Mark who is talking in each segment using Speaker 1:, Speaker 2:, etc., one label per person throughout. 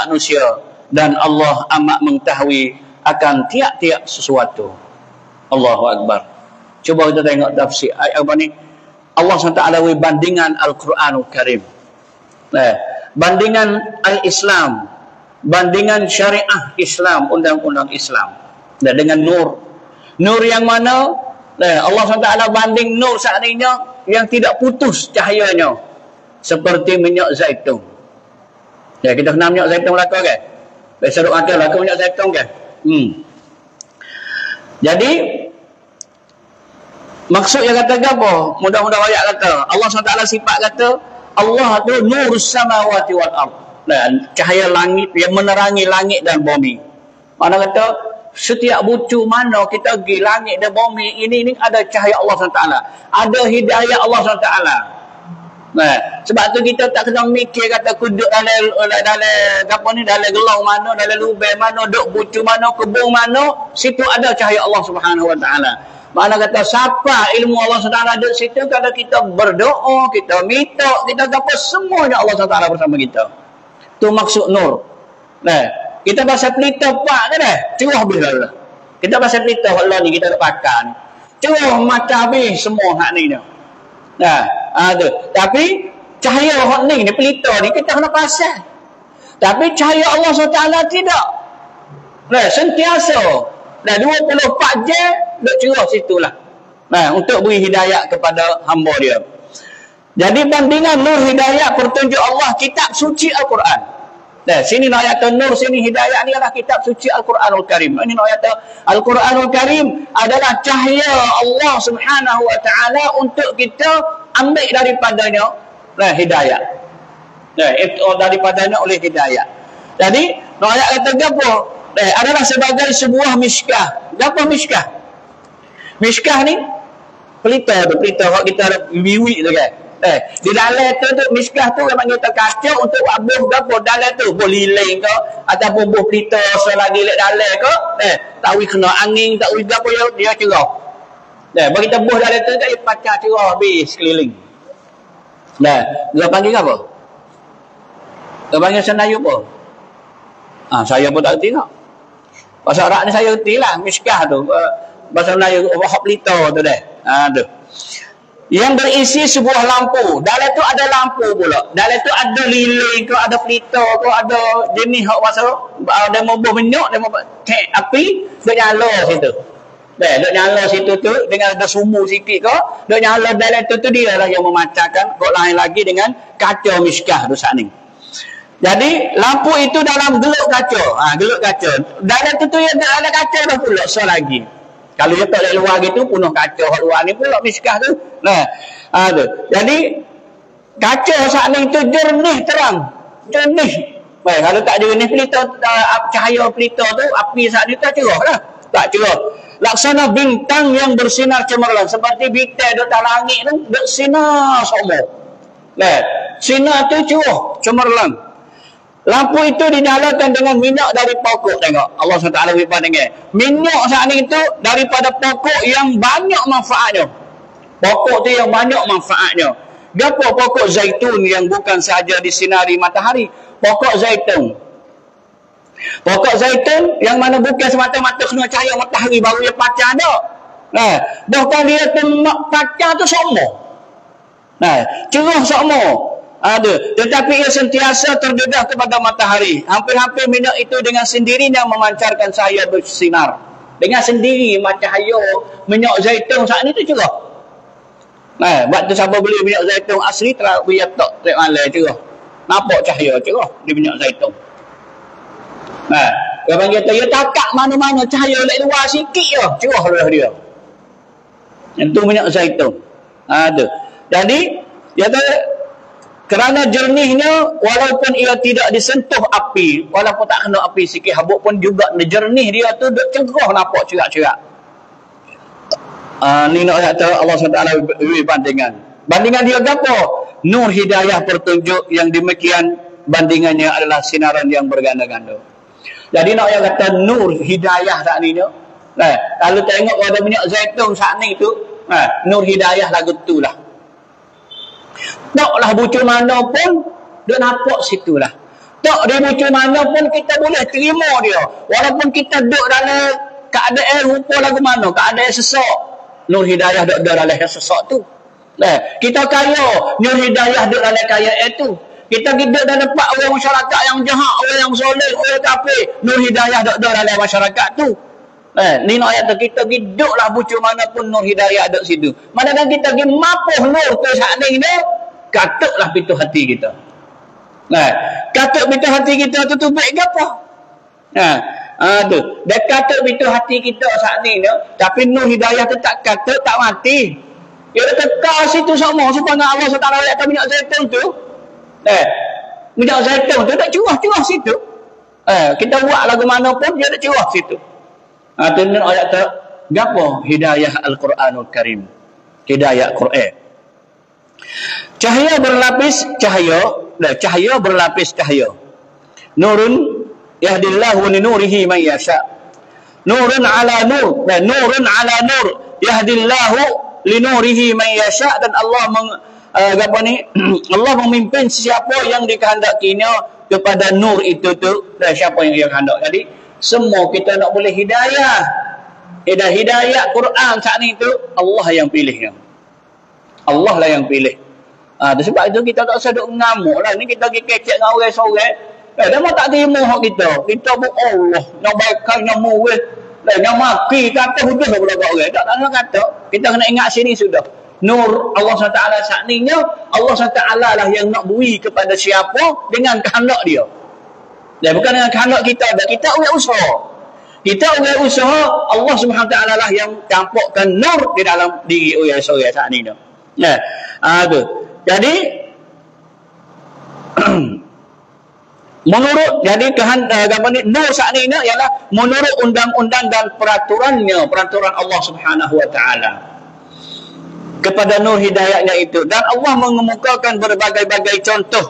Speaker 1: manusia, dan Allah amat mengetahui akan tiap-tiap sesuatu. Allahu Akbar. Cuba kita tengok tafsir ayat apa ni. Allah SWT bandingan Al-Quranul Karim, bandingan Al-Islam, bandingan syariah Islam, undang-undang Islam, dengan nur yang mana Allah SWT banding nur seandainya yang tidak putus cahayanya seperti minyak zaitun. Kita kenal minyak zaitun belaka kan? Biasa duk makan belaka minyak zaitun kan? Jadi maksud yang kata apa? Mudah-mudah ayat kata Allah SWT sifat kata Allah tu nurus samawati wal ard, cahaya langit yang menerangi langit dan bumi. Mana kata setiap bucu mana kita pergi langit dan bumi ini ada cahaya Allah SWT, ada hidayah Allah SWT. Sebab tu kita tak kena mikir kata kuduk dalam apa ni, dalam gelau mana, dalam lubang mana, duk bucu mana, kebun mana, situ ada cahaya Allah Subhanahu Wa Taala. Mana kata siapa ilmu Allah SWT ada situ, kalau kita berdoa, kita minta, kita dapat semuanya Allah SWT bersama kita. Tu maksud nur. Kita bahasa pelita pak kan curah bila lah. Kita bahasa pelita Allah ni kita nak pakai ni. Curah mata habis semua hak ni. Tu. Tapi cahaya hak ni pelita ni kita kena pasal. Tapi cahaya Allah SWT tidak. Sentiasa. 24 jam duk curah situlah. Untuk beri hidayah kepada hamba dia. Jadi bandingan nur hidayah petunjuk Allah kitab suci Al-Quran. Sini nak ayat nur, sini hidayah ni adalah kitab suci Al-Quranul Karim. Ini nak ayat Al-Quranul Karim adalah cahaya Allah Subhanahu Wa Taala untuk kita ambil daripadanya hidayah. Daripadanya oleh hidayah. Jadi nak ayat kata apa? Adalah sebagai sebuah miskah. Apa miskah? Miskah ni pelita kalau kita ada biwik tu kan. Di dalam tu miskah tu memang kita kaca untuk buh gapo dalam tu, buh lilin ke ataupun buh pelita selagi lek dalam ke, tahu kena angin, tahu gapo dia cerah. Bagi kita buh dalam tu tak pacak cerah habis keliling. Dia panggil apa? Dia panggil senayu apa? Saya pun tak erti tak. Bahasa Arab ni saya erti lah, miskah tu. Bahasa Melayu, hak pelita tu dah. Tu. Yang berisi sebuah lampu. Dalam tu ada lampu pula. Dalam tu ada lilin ke, ada pelita ke, ada jenis hak bahasa, ada mobil minyak, ada mobil api, duk nyala situ. Duk nyala situ tu, dengan ada sumur sikit ke, duk nyala dalam tu dia lah yang memancarkan, kok lain lagi dengan kaca miskah tu saat ni. Jadi lampu itu dalam geluk kaca. Geluk kaca. Dalam tu yang ada kaca dah pula selagi. Kalau dia tak luar gitu penuh kaca. Hak luar ni pula miskah tu. Tu. Jadi kaca saat ni tu jernih terang. Jernih. Baik, kalau tak jernih pelita cahaya pelita tu api saat ni tak cerah lah. Tak cerah. Laksana bintang yang bersinar cemerlang seperti bintang duk dalam langit tu duk sinar semua. Sinar tu cerah cemerlang. Lampu itu dinyalakan dengan minyak dari pokok. Tengok Allah SWT berfirman dengan minyak saat ini itu daripada pokok yang banyak manfaatnya. Pokok tu yang banyak manfaatnya. Apa pokok zaitun yang bukan sahaja disinari matahari? Pokok zaitun. Pokok zaitun yang mana bukan semata-mata kena cahaya matahari baru dia pacah dak. Bahkan dia tu pacah tu semua. Cerah semua. Tetapi ia sentiasa terdedah kepada matahari. Hampir-hampir minyak itu dengan sendirinya memancarkan cahaya bersinar. Dengan sendiri cahaya minyak zaitun saat ini tu cerah. Sebab tu siapa beli minyak zaitun asli biar tak malai cerah. Nampak cahaya cerah di minyak zaitun. Dia panggil dia takak mana-mana cahaya lek luar sikit je cerah lah dia. Itu minyak zaitun. Jadi dia kata kerana jernihnya walaupun ia tidak disentuh api, walaupun tak kena api sikit habuk pun juga jernih dia tu duk cerah nampak cerak-cerak. Ni nak kata Allah SWT bandingan. Bandingan dia apa? Nur hidayah petunjuk yang demikian bandingannya adalah sinaran yang berganda-ganda. Jadi nak kata nur hidayah saat ni tu. Kalau tengok pada minyak zaitun saat ni tu, nur hidayah lagu tu lah. Taklah bucu mana pun dia nampak situlah. Tak dia macam mana pun kita boleh terima dia. Walaupun kita duduk dalam keadaan rupa lagu mana, keadaan sesak. Nur hidayah duduk dalam yang sesak tu. Kita kaya, Nur hidayah duduk dalam kaya itu. Kita duduk dalam tempat orang masyarakat yang jahat, orang yang soleh, orang kafir. Nur hidayah duduk dalam masyarakat tu. Ni nak ayat tu, kita duduklah bucu mana pun Nur hidayah duduk situ. Manakala kita pergi mapuh nur ke saat ni, katuklah pintu hati kita. Katuk pintu hati kita tu baik ke apa? Tu. Dia katuk pintu hati kita saat ni, tapi Nur hidayah tu tak katuk, tak mati. Dia kekal situ sama supaya Allah SWT letakkan minyak zaitun tu. Minyak zaitun tu tak curah-curah situ. Kita buat lagu mana pun dia tak curah situ. Tu ni ayat tu. Gapo? Hidayah Al-Quranul Karim. Hidayah Quran. Cahaya berlapis cahaya. Cahaya berlapis cahaya. Nurun yahdillahu li nurihi man yasha. Nurun ala nur. Nurun ala nur. Yahdillahu li nurihi man yasha. Dan Allah Allah memimpin siapa yang dikehendakinya kepada nur itu tu. Dan siapa yang dia kehendak. Jadi semua kita nak boleh hidayah. Hidayah Quran saat ni tu Allah yang pilihnya. Allah lah yang pilih. Sebab itu kita tak usah duk ngamuk lah. Ni kita pergi kecek dengan orang sorang. Dia mau tak terima hak kita. Kita pun Allah. Nak baikkan, nak murid. Nak maki, kata hujung lah pula kat orang. Tak nak kata. Kita kena ingat sini sudah. Nur Allah SWT saat ni, Allah SWT lah yang nak beri kepada siapa dengan kehendak dia. Bukan dengan kehendak kita. Kita orang usaha. Kita orang usaha, Allah SWT lah yang campurkan nur di dalam diri orang sorang saat ni. Tu. Jadi menurut nur saat ini ialah menurut undang-undang dan peraturan Allah Subhanahu wa taala kepada nur hidayahnya itu, dan Allah mengemukakan berbagai-bagai contoh.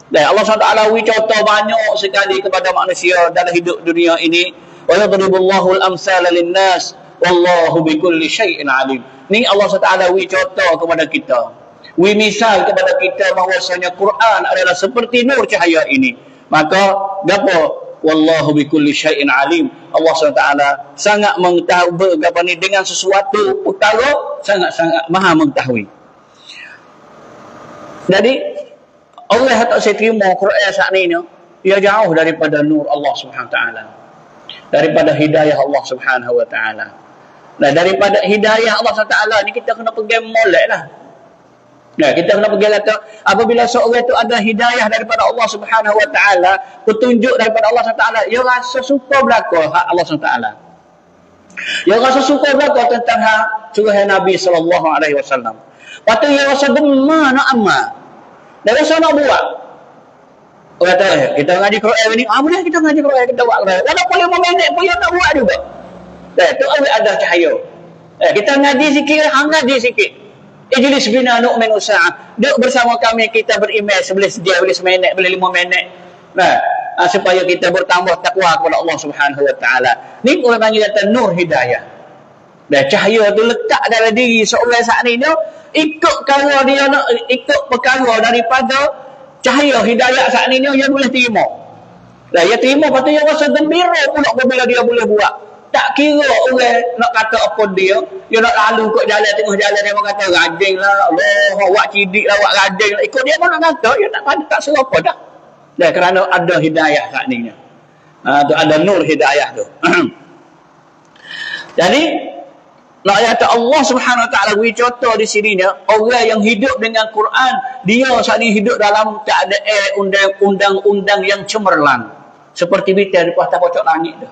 Speaker 1: Dan Allah SWT beri contoh banyak sekali kepada manusia dalam hidup dunia ini. Wa yadribullahu al-amsala lin-nas wallahu bikulli syai'in alim. Ni Allah SWT beri contoh kepada kita. Misal kepada kita bahwasanya Quran adalah seperti nur cahaya ini. Maka gapo? Wallahu bikulli syai'in alim. Allah SWT sangat mengetahui dengan sesuatu perkara, sangat-sangat maha mengetahui. Jadi Allah tak saya terima Quran saat ini, ia jauh daripada nur Allah SWT, daripada hidayah Allah Subhanahu wa taala. Nah, daripada hidayah Allah SWT ni kita kena pergi molek lah. Kita kena pergi kata apabila seorang itu ada hidayah daripada Allah Subhanahu wa taala, petunjuk daripada Allah Subhanahu wa taala, dia rasa suka belaka hak Allah Subhanahu wa taala. Dia rasa suka belaka tentang hak suruh Nabi sallallahu alaihi wasallam. Patu dia rasa gemar nak amal. Dia rasa nak buat. Kata kita ngaji Quran ni, boleh kita ngaji Quran, kita buat Quran. Walaupun 5 minit pun dia tak buat juga. Tu ada cahaya. Kita ngaji sikit, ngaji sikit. Ijlis bina nu'min usa'ah. Duduk bersama kami, kita beriman boleh sedia, boleh seminit, boleh 5 minit. Supaya kita bertambah takwa kepada Allah Subhanahu wa taala. Ni orang panggil kata nur hidayah. Dan cahaya tu letak dalam diri seorang saat ni, dia ikut perkara dia nak ikut perkara daripada cahaya hidayah saat ni, dia boleh terima. Dan dia terima, lepas tu dia rasa gembira pula bila dia boleh buat. Tak kira orang nak kata apa dia nak lalu kot jalan, tengah jalan dia kata rajin lah, Allah, awak cidik lah, awak rajin lah. Ikut dia pun nak kata, dia tak serapa dah. Dan kerana ada hidayah saat ni. Tu ada nur hidayah tu. Jadi, nak kata Allah Subhanahu wa taala beri contoh di sini, orang yang hidup dengan Quran, dia saat ni hidup dalam keadaan undang-undang yang cemerlang. Seperti bintang di atas pocok langit tu.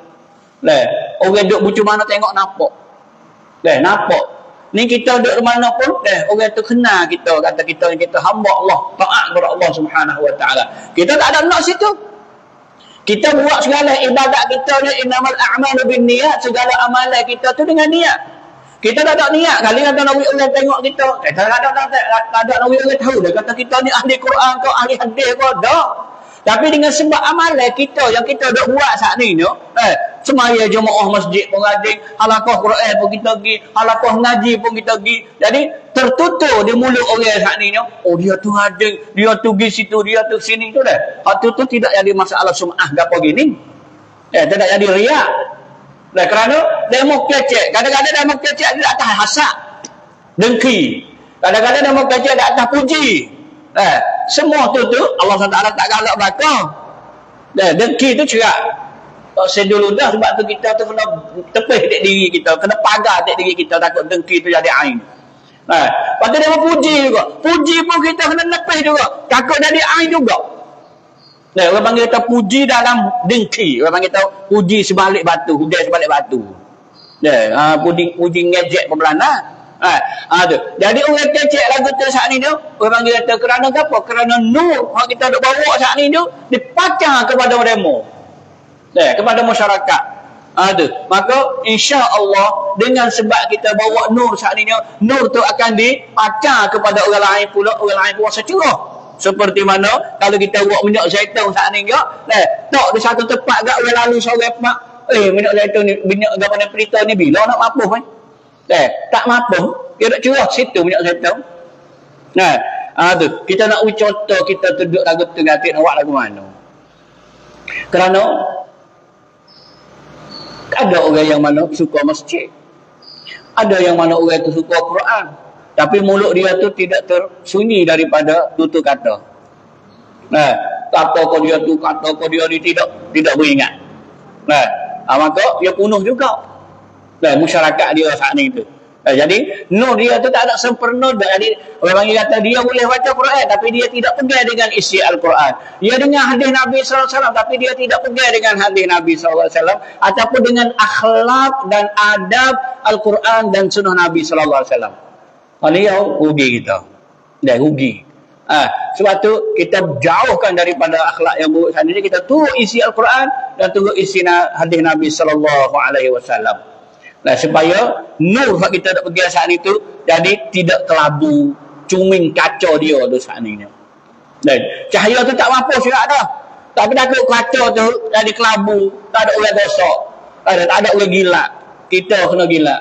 Speaker 1: Orang duduk bucu mana tengok nampak. Nampak. Ni kita duduk mana pun, orang tu kenal kita, kata kita hamba Allah, taat kepada Allah Subhanahu wa taala. Kita tak ada nak situ. Kita buat segala ibadat kita ni, innamal a'malu binniyat, segala amalan kita tu dengan niat. Kita tak ada niat, kali kata nak orang tengok kita, tak ada nak orang tahu dah kata kita ni ahli Quran ke ahli hadis ke, dah. Tapi dengan sebab amalan kita yang kita duk buat saat ni, Semaya jemaah masjid pun rajin, halaqah Quran pun kita pergi, halaqah ngaji pun kita pergi. Jadi tertutur di mulut orang saat ni, oh dia tu rajin, dia tu pergi situ, dia tu sini tu dah. Hak tu tidak jadi masalah sum'ah gapo gini. Tidak jadi riak. Nah, kerana demo kecek, kadang-kadang demo kecek di atas hasad, dengki. Kadang-kadang demo kecek di atas puji. Semua tu Allah SWT tak galak belakang. Dengki tu cerak. Saya dulu dah, sebab tu kita tu kena tepih dek diri kita, kena pagar dek diri kita, takut dengki tu jadi ain. Lepas tu dia mau puji juga. Puji pun kita kena nepih juga, takut jadi ain juga. Orang panggil kita puji dalam dengki. Orang panggil kita puji sebalik batu, hujai sebalik batu. Puji ngejek pembelana. Jadi orang kecek lagu tu saat ni tu, orang panggil kita kerana apa? Kerana nur yang kita duk bawa saat ni tu dipacar kepada demo. Kepada masyarakat. Maka insya-Allah dengan sebab kita bawa nur saat ini, nur tu akan dipacar kepada orang lain pula, orang lain puasa cerah. Seperti mana kalau kita buat minyak zaitun saat ni tak di satu tempat gak orang lalu seorang mak, minyak zaitun ni, minyak gapo ni pelita ni bila nak mapuh tak mapuh, dia nak cerah situ minyak zaitun. Kita nak contoh kita duduk lagu tu ngatik nak buat lagu mana. Kerana ada orang yang mana suka masjid, ada yang mana orang tu suka Quran, tapi mulut dia tu tidak tersunyi daripada tutur kata. Kata kau dia tu, kata kau dia ni tidak beringat. Maka dia penuh juga masyarakat dia saat ni tu. Jadi nur dia tu tak ada sempurna. Jadi orang kata dia boleh baca Quran tapi dia tidak pegang dengan isi Al-Quran. Dia dengar hadis Nabi SAW tapi dia tidak pegang dengan hadis Nabi SAW, ataupun dengan akhlak dan adab Al-Quran dan sunnah Nabi SAW. Ini yang rugi kita. Dah rugi. Sebab tu kita jauhkan daripada akhlak yang buruk sana. Kita turut isi Al-Quran dan turut isi hadis Nabi SAW. Supaya nur yang kita nak pergi saat itu jadi tidak kelabu, cuming kacau dia tu saat ini. Dan cahaya tu tak mampu siap dah. Tapi takut kacau tu jadi kelabu, tak ada orang gosok, tak ada orang gila. Kita kena gila.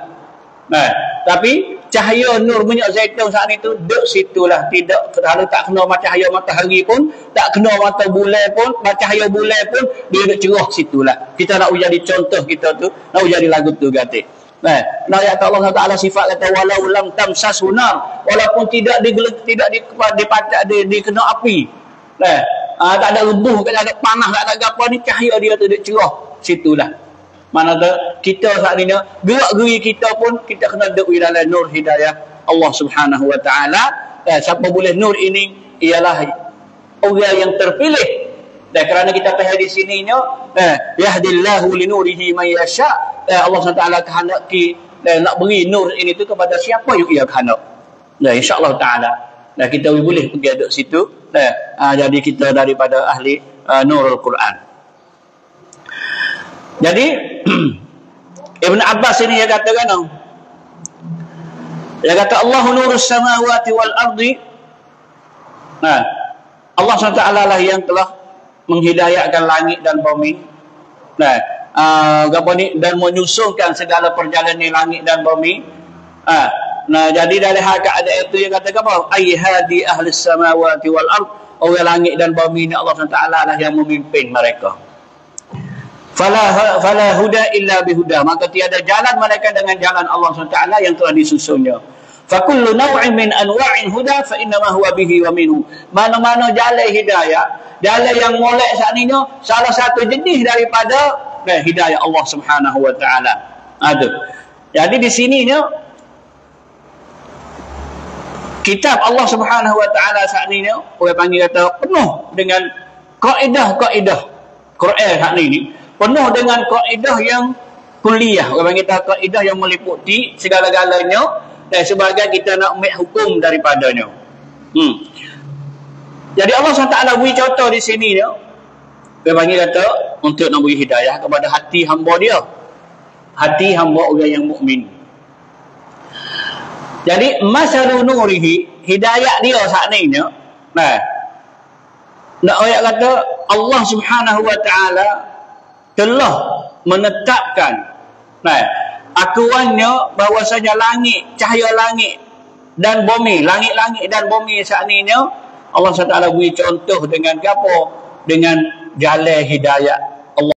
Speaker 1: Tapi cahaya nur minyak zaitun saat itu duduk situlah, tidak kalau tak kena cahaya matahari pun, tak kena mata bulan pun, cahaya bulan pun dia duduk cerah situlah. Kita nak jadi contoh kita tu, nak jadi lagu tu gatik. Nah, ayat Allah Taala sifat kata walau lam tamsas hunar, walaupun tidak dipacak dikena api. Tak ada rebuh, tak ada panas, tak ada apa ni, cahaya dia tu duduk cerah situlah. Mana tu kita saat ini gerak-geri kita pun kita kena duduk dalam nur hidayah Allah Subhanahu Wa Taala. Siapa boleh nur ini ialah orang yang terpilih. Dan kerana kita pergi di sini yahdillahu linurihi man yasha. Allah SWT kehendaki nak beri nur ini tu kepada siapa yang ia kehendak. Insya-Allah taala. Dan kita boleh pergi duduk situ. Jadi kita daripada ahli nurul Quran. Jadi Ibn Abbas ini dia katakan, dia kata Allahu nurus samawati wal ardi. Allah SWT lah yang telah menghidayahkan langit dan bumi. Dan menyusunkan segala perjalanan langit dan bumi. Jadi dari hak ada itu yang kata apa? Ai hadi ahli samawati wal ard. Orang langit dan bumi ni Allah SWT lah yang memimpin mereka. Fala huda illa bihuda. Maka tiada jalan mereka dengan jalan Allah SWT yang telah disusunnya. Fakullu naw'in min anwa'in huda fa innama huwa bihi wa minhu. Mana-mana jalan hidayah, jalan yang molek saat ini salah satu jenis daripada hidayah Allah Subhanahu Wa Taala. Jadi di sini kitab Allah Subhanahu Wa Taala saat ini orang panggil kata penuh dengan kaedah-kaedah Quran saat ini, penuh dengan kaedah yang kuliah. Orang panggil kata kaedah yang meliputi segala-galanya dan sebagai kita nak ambil hukum daripadanya. Jadi Allah SWT beri contoh di sini dia panggil kata untuk nak beri hidayah kepada hati hamba dia, hati hamba orang yang mukmin. Jadi masalu nurihi, hidayah dia saat ni nak ayat kata Allah Subhanahu Wa Taala telah menetapkan akuannya bahwasanya langit, cahaya langit dan bumi, langit-langit dan bumi saat ini Allah SWT beri contoh dengan apa? Dengan jalan hidayah.